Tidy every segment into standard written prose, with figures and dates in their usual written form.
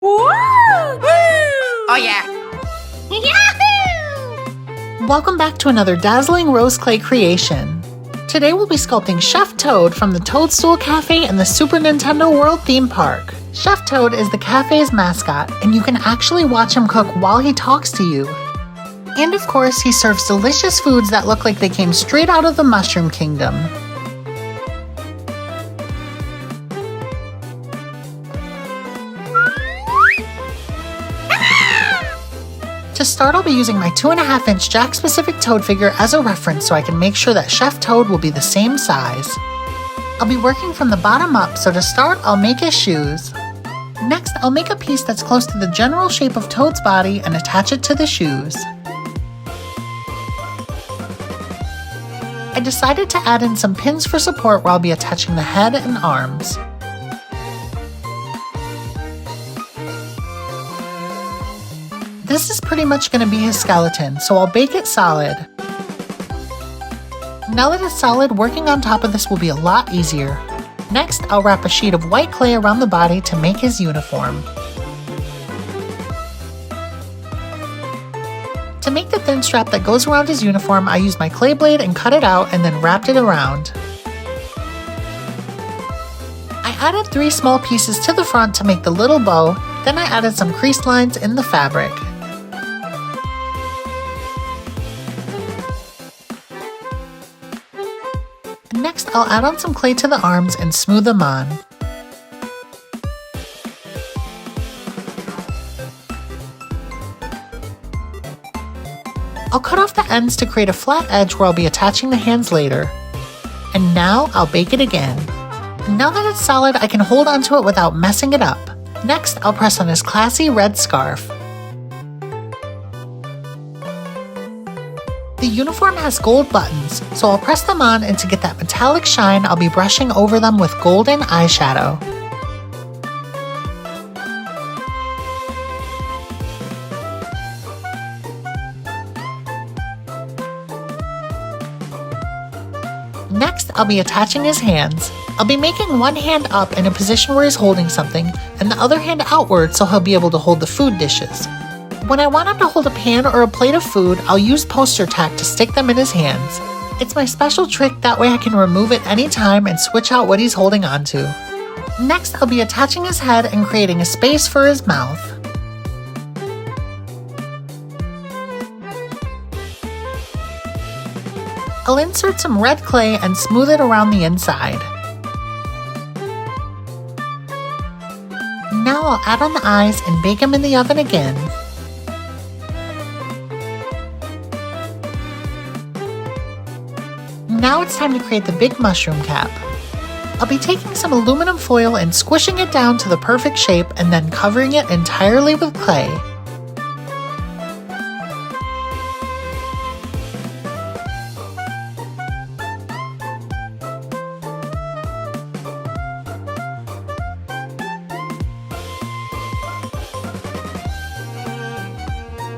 Oh yeah! Yahoo! Welcome back to another dazzling rose clay creation. Today we'll be sculpting Chef Toad from the Toadstool Cafe in the Super Nintendo World theme park. Chef Toad is the cafe's mascot, and you can actually watch him cook while he talks to you. And of course, he serves delicious foods that look like they came straight out of the Mushroom Kingdom. To start, I'll be using my 2.5-inch Jack-specific Toad figure as a reference so I can make sure that Chef Toad will be the same size. I'll be working from the bottom up, so to start, I'll make his shoes. Next, I'll make a piece that's close to the general shape of Toad's body and attach it to the shoes. I decided to add in some pins for support where I'll be attaching the head and arms. This is pretty much going to be his skeleton, so I'll bake it solid. Now that it's solid, working on top of this will be a lot easier. Next, I'll wrap a sheet of white clay around the body to make his uniform. To make the thin strap that goes around his uniform, I used my clay blade and cut it out and then wrapped it around. I added 3 small pieces to the front to make the little bow, then I added some creased lines in the fabric. Next, I'll add on some clay to the arms and smooth them on. I'll cut off the ends to create a flat edge where I'll be attaching the hands later. And now I'll bake it again. Now that it's solid, I can hold onto it without messing it up. Next, I'll press on his classy red scarf. The uniform has gold buttons, so I'll press them on, and to get that metallic shine, I'll be brushing over them with golden eyeshadow. Next, I'll be attaching his hands. I'll be making one hand up in a position where he's holding something, and the other hand outward so he'll be able to hold the food dishes. When I want him to hold a pan or a plate of food, I'll use poster tack to stick them in his hands. It's my special trick, that way I can remove it anytime and switch out what he's holding onto. Next, I'll be attaching his head and creating a space for his mouth. I'll insert some red clay and smooth it around the inside. Now I'll add on the eyes and bake them in the oven again. Now it's time to create the big mushroom cap. I'll be taking some aluminum foil and squishing it down to the perfect shape and then covering it entirely with clay.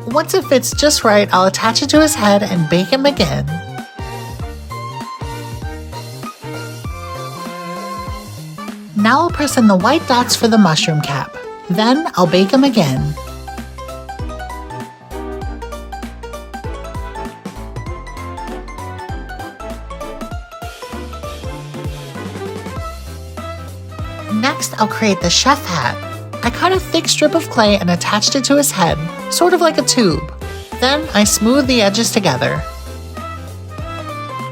Once it fits just right, I'll attach it to his head and bake him again. Now I'll press in the white dots for the mushroom cap. Then I'll bake him again. Next, I'll create the chef hat. I cut a thick strip of clay and attached it to his head, sort of like a tube. Then I smooth the edges together.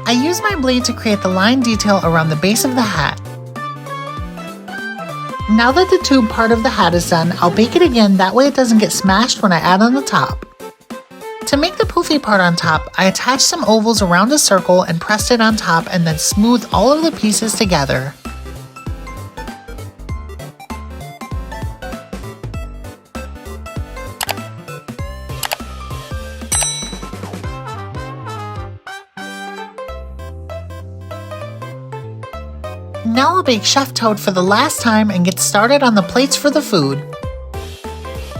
I use my blade to create the line detail around the base of the hat. Now that the tube part of the hat is done, I'll bake it again, that way it doesn't get smashed when I add on the top. To make the poofy part on top, I attached some ovals around a circle and pressed it on top and then smoothed all of the pieces together. Now I'll bake Chef Toad for the last time and get started on the plates for the food.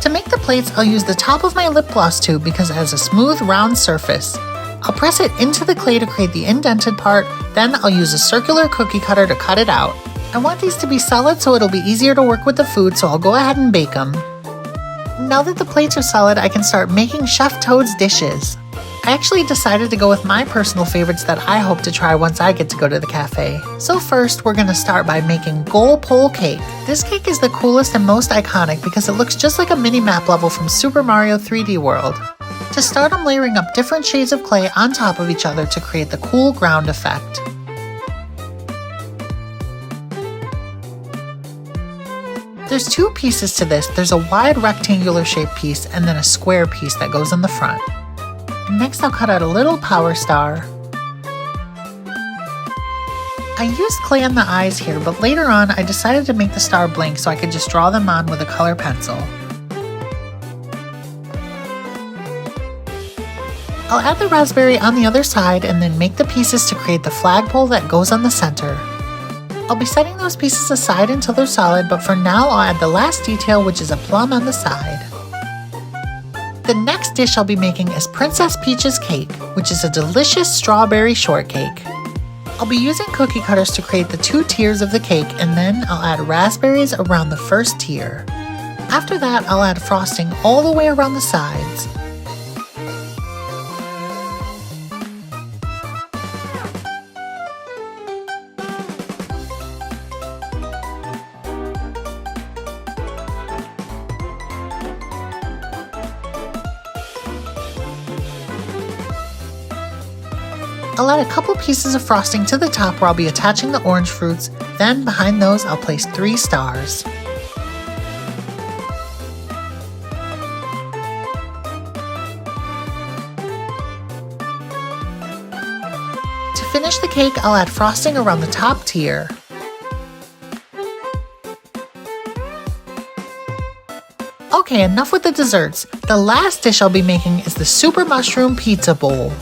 To make the plates, I'll use the top of my lip gloss tube because it has a smooth, round surface. I'll press it into the clay to create the indented part, then I'll use a circular cookie cutter to cut it out. I want these to be solid so it'll be easier to work with the food, so I'll go ahead and bake them. Now that the plates are solid, I can start making Chef Toad's dishes. I actually decided to go with my personal favorites that I hope to try once I get to go to the cafe. So first, we're going to start by making Goal Pole Cake. This cake is the coolest and most iconic because it looks just like a mini map level from Super Mario 3D World. To start, I'm layering up different shades of clay on top of each other to create the cool ground effect. There's two pieces to this. There's a wide rectangular shaped piece and then a square piece that goes in the front. Next, I'll cut out a little power star. I used clay on the eyes here, but later on I decided to make the star blank so I could just draw them on with a color pencil. I'll add the raspberry on the other side and then make the pieces to create the flagpole that goes on the center. I'll be setting those pieces aside until they're solid, but for now I'll add the last detail, which is a plum on the side. The next dish I'll be making is Princess Peach's Cake, which is a delicious strawberry shortcake. I'll be using cookie cutters to create the two tiers of the cake, and then I'll add raspberries around the first tier. After that, I'll add frosting all the way around the sides. I'll add a couple pieces of frosting to the top where I'll be attaching the orange fruits, then behind those I'll place 3 stars. To finish the cake, I'll add frosting around the top tier. Okay, enough with the desserts. The last dish I'll be making is the Super Mushroom Pizza Bowl.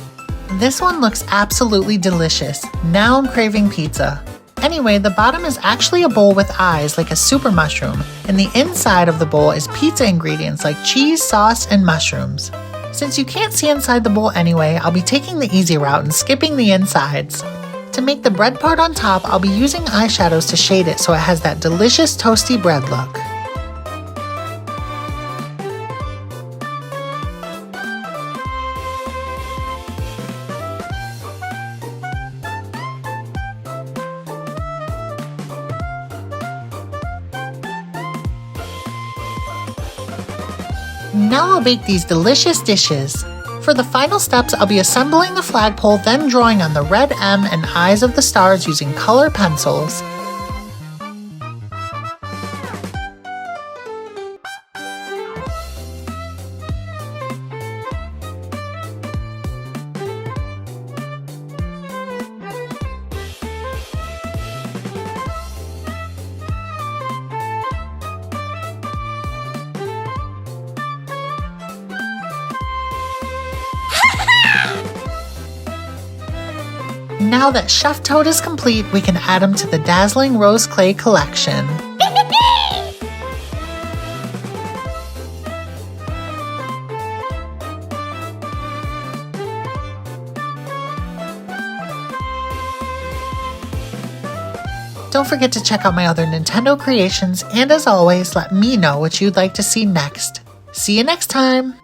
This one looks absolutely delicious. Now I'm craving pizza. Anyway, the bottom is actually a bowl with eyes like a super mushroom, and the inside of the bowl is pizza ingredients like cheese, sauce, and mushrooms. Since you can't see inside the bowl anyway, I'll be taking the easy route and skipping the insides. To make the bread part on top, I'll be using eyeshadows to shade it so it has that delicious toasty bread look. Now I'll bake these delicious dishes. For the final steps, I'll be assembling the flagpole, then drawing on the red M and eyes of the stars using color pencils. Now that Chef Toad is complete, we can add him to the dazzling rose clay collection. Don't forget to check out my other Nintendo creations, and as always, let me know what you'd like to see next. See you next time!